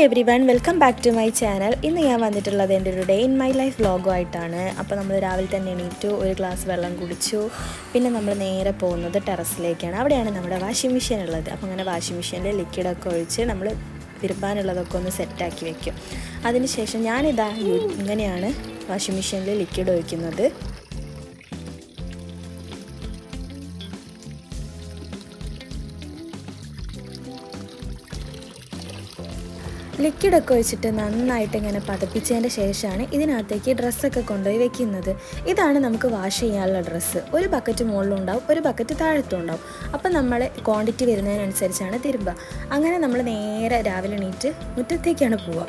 Everyone, welcome back to my channel. ഇന്ന് ഞാൻ വന്നിട്ടുള്ളത് എൻ്റെ ഒരു ഡേ ഇൻ മൈ ലൈഫ് വ്ളോഗുമായിട്ടാണ്. അപ്പോൾ നമ്മൾ രാവിലെ തന്നെ എണീറ്റു, ഒരു ഗ്ലാസ് വെള്ളം കുടിച്ചു. പിന്നെ നമ്മൾ നേരെ പോകുന്നത് ടെറസിലേക്കാണ്. അവിടെയാണ് നമ്മുടെ വാഷിംഗ് മെഷീൻ ഉള്ളത്. അപ്പോൾ അങ്ങനെ വാഷിംഗ് മെഷീനിൽ ലിക്വിഡൊക്കെ ഒഴിച്ച് നമ്മൾ തിരുമ്പാനുള്ളതൊക്കെ ഒന്ന് സെറ്റാക്കി വെക്കും. അതിനുശേഷം ഞാനിതാ ഇങ്ങനെയാണ് വാഷിംഗ് മെഷീനിൽ ലിക്വിഡ് ഒഴിക്കുന്നത്. ലിക്വിഡൊക്കെ ഒഴിച്ചിട്ട് നന്നായിട്ട് ഇങ്ങനെ പതപ്പിച്ചതിൻ്റെ ശേഷമാണ് ഇതിനകത്തേക്ക് ഡ്രസ്സൊക്കെ കൊണ്ടുപോയി വെക്കുന്നത്. ഇതാണ് നമുക്ക് വാഷ് ചെയ്യാനുള്ള ഡ്രസ്സ്. ഒരു ബക്കറ്റ് മുകളിലുണ്ടാവും, ഒരു ബക്കറ്റ് താഴത്തും ഉണ്ടാവും. അപ്പം നമ്മൾ ക്വാണ്ടിറ്റി വരുന്നതിനനുസരിച്ചാണ് തിരുമ്പുക. അങ്ങനെ നമ്മൾ നേരെ രാവിലെ എണീറ്റ് മുറ്റത്തേക്കാണ് പോവുക.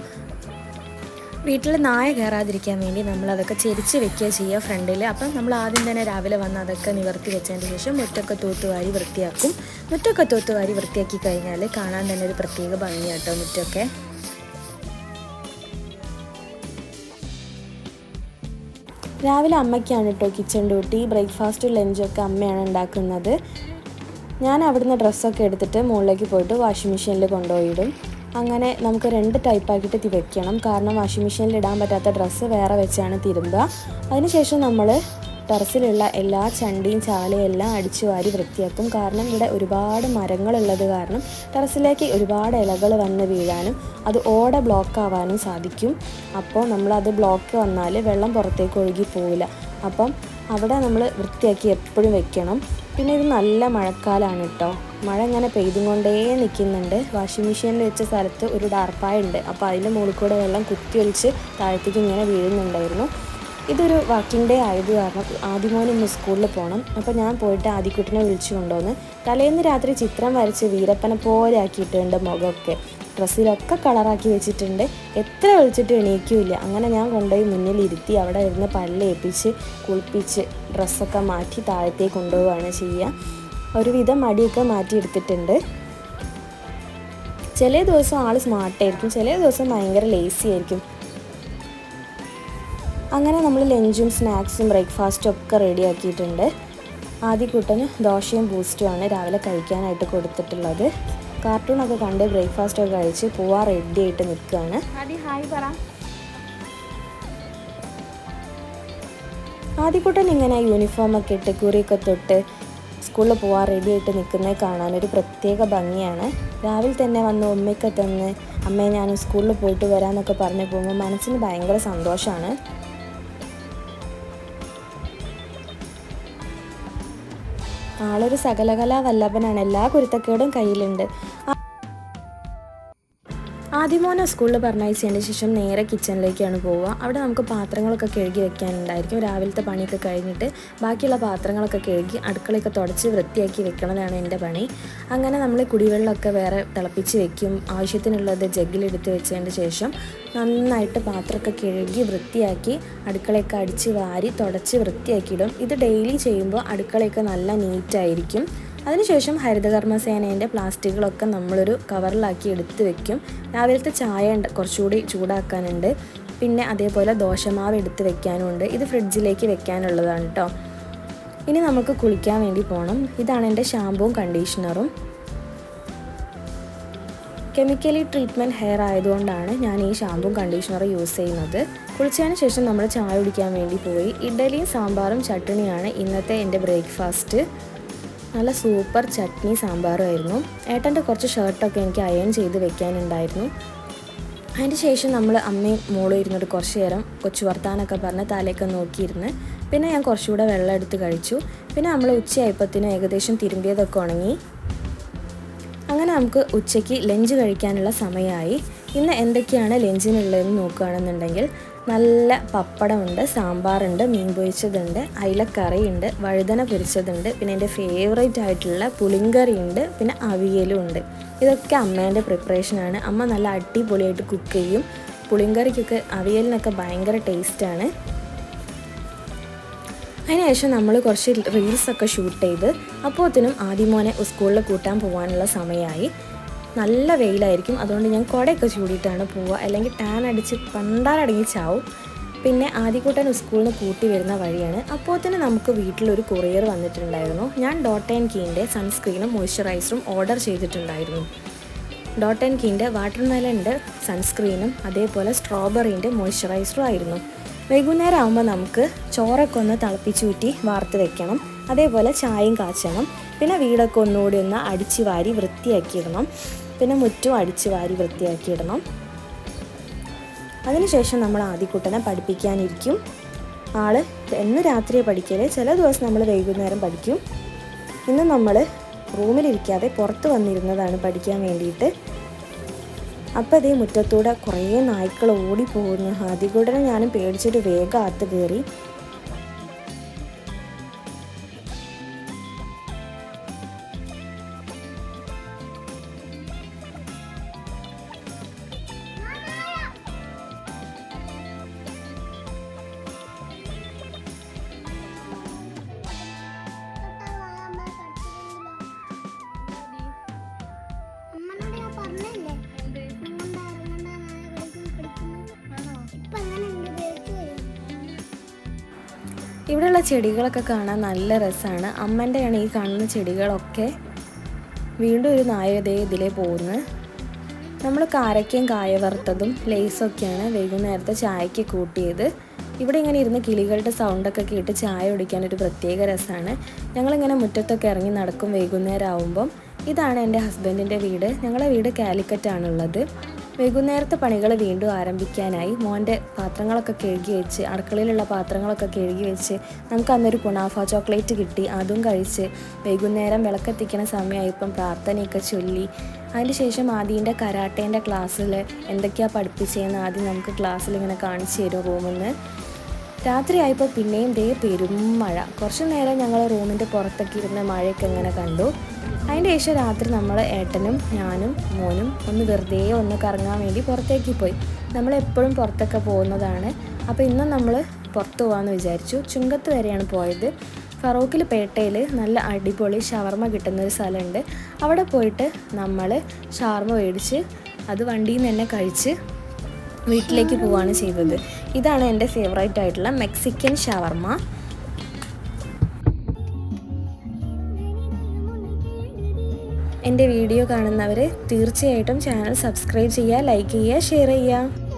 വീട്ടിൽ നായ കയറാതിരിക്കാൻ വേണ്ടി നമ്മളതൊക്കെ ചെരിച്ച് വെക്കുക ചെയ്യുക ഫ്രണ്ടിൽ. അപ്പം നമ്മൾ ആദ്യം തന്നെ രാവിലെ വന്ന് അതൊക്കെ നിവർത്തി വെച്ചതിന് ശേഷം മുറ്റൊക്കെ തൂത്തുവാരി വൃത്തിയാക്കും. മുറ്റൊക്കെ തൂത്തുവാരി വൃത്തിയാക്കി കഴിഞ്ഞാൽ കാണാൻ തന്നെ ഒരു പ്രത്യേക ഭംഗിയാട്ടോ മുറ്റൊക്കെ. രാവിലെ അമ്മയ്ക്കാണ് കേട്ടോ കിച്ചൺ ഡ്യൂട്ടി. ബ്രേക്ക്ഫാസ്റ്റും ലഞ്ചൊക്കെ അമ്മയാണ് ഉണ്ടാക്കുന്നത്. ഞാൻ അവിടുന്ന് ഡ്രസ്സൊക്കെ എടുത്തിട്ട് മുകളിലേക്ക് പോയിട്ട് വാഷിംഗ് മെഷീനിൽ കൊണ്ടുപോയിടും. അങ്ങനെ നമുക്ക് 2 ടൈപ്പാക്കിയിട്ട് വെക്കണം. കാരണം വാഷിംഗ് മെഷീനിൽ ഇടാൻ പറ്റാത്ത ഡ്രസ്സ് വേറെ വെച്ചാണ് തിരുമ്പുക. അതിനുശേഷം നമ്മൾ ടെറസിലുള്ള എല്ലാ ചണ്ടിയും ചാലയും എല്ലാം അടിച്ചു വാരി വൃത്തിയാക്കും. കാരണം ഇവിടെ ഒരുപാട് മരങ്ങളുള്ളത് കാരണം ടെറസിലേക്ക് ഒരുപാട് ഇലകൾ വന്ന് വീഴാനും അത് ഓട ബ്ലോക്ക് ആവാനും സാധിക്കും. അപ്പോൾ നമ്മളത് ബ്ലോക്ക് വന്നാൽ വെള്ളം പുറത്തേക്ക് ഒഴുകി പോവില്ല. അപ്പം അവിടെ നമ്മൾ വൃത്തിയാക്കി എപ്പോഴും വെക്കണം. പിന്നെ ഇത് നല്ല മഴക്കാലമാണ് കേട്ടോ. മഴ ഇങ്ങനെ പെയ്തും കൊണ്ടേ നിൽക്കുന്നുണ്ട്. വാഷിംഗ് മെഷീനിൽ വെച്ച സ്ഥലത്ത് ഒരു ഡാർപ്പായ ഉണ്ട്. അപ്പോൾ അതിൻ്റെ മുകളിൽ കൂടെ വെള്ളം കുത്തിയൊലിച്ച് താഴത്തേക്ക് ഇങ്ങനെ വീഴുന്നുണ്ടായിരുന്നു. ഇതൊരു വർക്കിംഗ് ഡേ ആയത് കാരണം ആദിമോന് ഇന്ന് സ്കൂളിൽ പോകണം. അപ്പോൾ ഞാൻ പോയിട്ട് ആദിക്കുട്ടിനെ വിളിച്ചു കൊണ്ടുവന്ന് തലേന്ന് രാത്രി ചിത്രം വരച്ച് വീരപ്പനെ പോലെ ആക്കിയിട്ടുണ്ട്. മുഖമൊക്കെ ഡ്രസ്സിലൊക്കെ കളറാക്കി വെച്ചിട്ടുണ്ട്. എത്ര വിളിച്ചിട്ട് എണീക്കില്ല. അങ്ങനെ ഞാൻ കൊണ്ടുപോയി മുന്നിലിരുത്തി അവിടെ ഇരുന്ന് പല്ലേപ്പിച്ച് കുളിപ്പിച്ച് ഡ്രസ്സൊക്കെ മാറ്റി താഴത്തേക്ക് കൊണ്ടുപോവുകയാണ് ചെയ്യുക. ഒരുവിധം മടിയൊക്കെ മാറ്റിയെടുത്തിട്ടുണ്ട്. ചില ദിവസം ആൾ സ്മാർട്ടായിരിക്കും, ചില ദിവസം ഭയങ്കര ലേസി ആയിരിക്കും. അങ്ങനെ നമ്മൾ ലഞ്ചും സ്നാക്സും ബ്രേക്ക്ഫാസ്റ്റും ഒക്കെ റെഡി ആക്കിയിട്ടുണ്ട്. ആദ്യക്കുട്ടന് ദോശയും ബൂസ്റ്റുമാണ് രാവിലെ കഴിക്കാനായിട്ട് കൊടുത്തിട്ടുള്ളത്. കാർട്ടൂണൊക്കെ കണ്ട് ബ്രേക്ക്ഫാസ്റ്റൊക്കെ കഴിച്ച് പോവാൻ റെഡി ആയിട്ട് നിൽക്കുകയാണ്. ആദ്യക്കുട്ടൻ ഇങ്ങനെ യൂണിഫോമൊക്കെ ഇട്ട് കുറിയൊക്കെ തൊട്ട് സ്കൂളിൽ പോവാൻ റെഡി ആയിട്ട് നിൽക്കുന്നത് കാണാനൊരു പ്രത്യേക ഭംഗിയാണ്. രാവിലെ തന്നെ വന്ന് ഉമ്മയൊക്കെ തന്ന് അമ്മയെ ഞാൻ സ്കൂളിൽ പോയിട്ട് വരാമെന്നൊക്കെ പറഞ്ഞ് പോകുമ്പോൾ മനസ്സിന് ഭയങ്കര സന്തോഷമാണ്. ആളൊരു സകലകലാ വല്ലഭനാണ്. എല്ലാ കുരുത്തക്കേടും കയ്യിലുണ്ട്. ആദ്യമോനെ സ്കൂളിൽ പറഞ്ഞയച്ചതിന് ശേഷം നേരെ കിച്ചണിലേക്കാണ് പോവുക. അവിടെ നമുക്ക് പാത്രങ്ങളൊക്കെ കഴുകി വെക്കാനുണ്ടായിരിക്കും. രാവിലത്തെ പണിയൊക്കെ കഴിഞ്ഞിട്ട് ബാക്കിയുള്ള പാത്രങ്ങളൊക്കെ കഴുകി അടുക്കളയൊക്കെ തുടച്ച് വൃത്തിയാക്കി വെക്കണതാണ് എൻ്റെ പണി. അങ്ങനെ നമ്മൾ കുടിവെള്ളമൊക്കെ വേറെ തിളപ്പിച്ച് വെക്കും. ആവശ്യത്തിനുള്ളത് ജഗ്ഗിലെടുത്ത് വെച്ചതിന് ശേഷം നന്നായിട്ട് പാത്രമൊക്കെ കഴുകി വൃത്തിയാക്കി അടുക്കളയൊക്കെ അടിച്ച് വാരി തുടച്ച് വൃത്തിയാക്കിയിടും. ഇത് ഡെയിലി ചെയ്യുമ്പോൾ അടുക്കളയൊക്കെ നല്ല നീറ്റായിരിക്കും. അതിനുശേഷം ഹരിതകർമ്മസേനേൻ്റെ പ്ലാസ്റ്റിക്കുകളൊക്കെ നമ്മളൊരു കവറിലാക്കി എടുത്ത് വെക്കും. രാവിലത്തെ ചായ കുറച്ചുകൂടി ചൂടാക്കാനുണ്ട്. പിന്നെ അതേപോലെ ദോശമാവ് എടുത്ത് വെക്കാനുമുണ്ട്. ഇത് ഫ്രിഡ്ജിലേക്ക് വെക്കാനുള്ളതാണ് കേട്ടോ. ഇനി നമുക്ക് കുളിക്കാൻ വേണ്ടി പോകണം. ഇതാണ് എൻ്റെ ഷാമ്പുവും കണ്ടീഷണറും. കെമിക്കലി ട്രീറ്റ്മെൻറ്റ് ഹെയർ ആയതുകൊണ്ടാണ് ഞാൻ ഈ ഷാമ്പുവും കണ്ടീഷണറും യൂസ് ചെയ്യുന്നത്. കുളിച്ചതിന് ശേഷം നമ്മൾ ചായ കുടിക്കാൻ വേണ്ടി പോയി. ഇഡ്ഡലിയും സാമ്പാറും ചട്നിയാണ് ഇന്നത്തെ എൻ്റെ ബ്രേക്ക്ഫാസ്റ്റ്. നല്ല സൂപ്പർ ചട്നി സാമ്പാറുമായിരുന്നു. ഏട്ടൻ്റെ കുറച്ച് ഷർട്ടൊക്കെ എനിക്ക് അയൺ ചെയ്ത് വെക്കാനുണ്ടായിരുന്നു. അതിന് ശേഷം നമ്മൾ അമ്മയും മോളും ഇരുന്നിട്ട് കുറച്ച് നേരം കൊച്ചു വർത്താനൊക്കെ പറഞ്ഞ് തലയൊക്കെ നോക്കിയിരുന്ന് പിന്നെ ഞാൻ കുറച്ചുകൂടെ വെള്ളം എടുത്ത് കഴിച്ചു. പിന്നെ നമ്മൾ ഉച്ചയായപ്പോഴത്തേനും ഏകദേശം തിരുമ്പിയതൊക്കെ ഉണങ്ങി. അങ്ങനെ നമുക്ക് ഉച്ചയ്ക്ക് ലഞ്ച് കഴിക്കാനുള്ള സമയമായി. ഇന്ന് എന്തൊക്കെയാണ് ലഞ്ചിനുള്ളതെന്ന് നോക്കുകയാണെന്നുണ്ടെങ്കിൽ നല്ല പപ്പടമുണ്ട്, സാമ്പാറുണ്ട്, മീൻ പൊരിച്ചതുണ്ട്, അയിലക്കറിയുണ്ട്, വഴുതന പൊരിച്ചതുണ്ട്, പിന്നെ എൻ്റെ ഫേവറേറ്റ് ആയിട്ടുള്ള പുളിങ്കറിയുണ്ട്, പിന്നെ അവിയലും ഉണ്ട്. ഇതൊക്കെ അമ്മേൻ്റെ പ്രിപ്പറേഷനാണ്. അമ്മ നല്ല അടിപൊളിയായിട്ട് കുക്ക് ചെയ്യും. പുളിങ്കറിക്കൊക്കെ അവിയലിനൊക്കെ ഭയങ്കര ടേസ്റ്റാണ്. അതിനുശേഷം നമ്മൾ കുറച്ച് റീൽസൊക്കെ ഷൂട്ട് ചെയ്ത് അപ്പോഴത്തേനും ആദ്യമോനെ സ്കൂളിൽ കൂട്ടാൻ പോകാനുള്ള സമയമായി. നല്ല വെയിലായിരിക്കും. അതുകൊണ്ട് ഞാൻ കുടയൊക്കെ ചൂടിയിട്ടാണ് പോവുക. അല്ലെങ്കിൽ ടാൻ അടിച്ച് പണ്ടാരടങ്ങി ചാവും. പിന്നെ ആദ്യക്കൂട്ടൻ സ്കൂളിൽ നിന്ന് കൂട്ടി വരുന്ന വഴിയാണ്. അപ്പോൾ തന്നെ നമുക്ക് വീട്ടിലൊരു കൊറിയർ വന്നിട്ടുണ്ടായിരുന്നു. ഞാൻ ഡോട്ട് ആൻഡ് കീൻ്റെ സൺസ്ക്രീനും മോയ്സ്ചറൈസറും ഓർഡർ ചെയ്തിട്ടുണ്ടായിരുന്നു. ഡോട്ട് ആൻഡ് കീൻ്റെ വാട്ടർമെലൻ്റെ സൺസ്ക്രീനും അതേപോലെ സ്ട്രോബെറീൻ്റെ മോയ്സ്ചറൈസറും ആയിരുന്നു. വൈകുന്നേരം ആകുമ്പോൾ നമുക്ക് ചോറൊക്കെ ഒന്ന് തിളപ്പിച്ചൂറ്റി വാർത്ത് വെക്കണം. അതേപോലെ ചായയും കാച്ചണം. പിന്നെ വീടൊക്കെ ഒന്നുകൂടി ഒന്ന് അടിച്ച് വാരി വൃത്തിയാക്കിയിടണം. പിന്നെ മുറ്റും അടിച്ച് വാരി വൃത്തിയാക്കിയിടണം. അതിനുശേഷം നമ്മൾ ആദിക്കുട്ടനെ പഠിപ്പിക്കാനിരിക്കും. ആള് എന്ന് രാത്രി പഠിക്കൽ, ചില ദിവസം നമ്മൾ വൈകുന്നേരം പഠിക്കും. ഇന്ന് നമ്മൾ റൂമിലിരിക്കാതെ പുറത്ത് വന്നിരുന്നതാണ് പഠിക്കാൻ വേണ്ടിയിട്ട്. അപ്പോൾ അതേ മുറ്റത്തൂടെ കുറേ നായ്ക്കൾ ഓടിപ്പോകുന്നു. ആദിക്കുട്ടനെ ഞാനും പേടിച്ചിട്ട് വേഗം അകത്ത് കയറി. ഇവിടെയുള്ള ചെടികളൊക്കെ കാണാൻ നല്ല രസമാണ്. അമ്മൻ്റെയാണ് ഈ കാണുന്ന ചെടികളൊക്കെ. വീണ്ടും ഒരു നായ ഇതിലേ പോകുന്നത്. നമ്മൾ കാരക്കയും കായ വറുത്തതും ലേസൊക്കെയാണ് വൈകുന്നേരത്തെ ചായക്ക് കൂട്ടിയത്. ഇവിടെ ഇങ്ങനെ ഇരുന്ന് കിളികളുടെ സൗണ്ടൊക്കെ കേട്ട് ചായ കുടിക്കാനൊരു പ്രത്യേക രസമാണ്. ഞങ്ങളിങ്ങനെ മുറ്റത്തൊക്കെ ഇറങ്ങി നടക്കും വൈകുന്നേരം ആവുമ്പം. ഇതാണ് എൻ്റെ ഹസ്ബൻഡിൻ്റെ വീട്. ഞങ്ങളുടെ വീട് കാലിക്കറ്റാണുള്ളത്. വൈകുന്നേരത്തെ പണികൾ വീണ്ടും ആരംഭിക്കാനായി. മോൻ്റെ പാത്രങ്ങളൊക്കെ കഴുകി വെച്ച്, അടുക്കളയിലുള്ള പാത്രങ്ങളൊക്കെ കഴുകി വെച്ച്, നമുക്ക് അന്നൊരു കുണാഫ ചോക്ലേറ്റ് കിട്ടി. അതും കഴിച്ച് വൈകുന്നേരം വിളക്കെത്തിക്കുന്ന സമയമായിപ്പം പ്രാർത്ഥനയൊക്കെ ചൊല്ലി. അതിന് ശേഷം ആദ്യൻ്റെ കരാട്ടേൻ്റെ ക്ലാസ്സിൽ എന്തൊക്കെയാണ് പഠിപ്പിച്ചതെന്ന് ആദ്യം നമുക്ക് ക്ലാസ്സിൽ ഇങ്ങനെ കാണിച്ചു തരും റൂമിൽ നിന്ന്. രാത്രിയായപ്പോൾ പിന്നെയും പെരും മഴ. കുറച്ച് നേരം ഞങ്ങൾ റൂമിൻ്റെ പുറത്തൊക്കെ ഇരുന്ന് മഴയൊക്കെ ഇങ്ങനെ കണ്ടു. അതിൻ്റെ ശേഷം രാത്രി നമ്മൾ ഏട്ടനും ഞാനും മോനും ഒന്ന് വെറുതെ ഒന്ന് കറങ്ങാൻ വേണ്ടി പുറത്തേക്ക് പോയി. നമ്മളെപ്പോഴും പുറത്തൊക്കെ പോകുന്നതാണ്. അപ്പോൾ ഇന്നും നമ്മൾ പുറത്ത് പോകാമെന്ന് വിചാരിച്ചു. ചുങ്കത്ത് വരെയാണ് പോയത്. ഫറൂഖിൽ പേട്ടയിൽ നല്ല അടിപൊളി ഷവർമ കിട്ടുന്നൊരു സ്ഥലമുണ്ട്. അവിടെ പോയിട്ട് നമ്മൾ ഷവർമ മേടിച്ച് അത് വണ്ടിയിൽ നിന്ന് തന്നെ കഴിച്ച് വീട്ടിലേക്ക് പോവുകയാണ് ചെയ്തത്. ഇതാണ് എൻ്റെ ഫേവറേറ്റ് ആയിട്ടുള്ള മെക്സിക്കൻ ഷവർമ. എൻ്റെ വീഡിയോ കാണുന്നവർ തീർച്ചയായിട്ടും ചാനൽ സബ്സ്ക്രൈബ് ചെയ്യുക, ലൈക്ക് ചെയ്യുക, ഷെയർ ചെയ്യുക.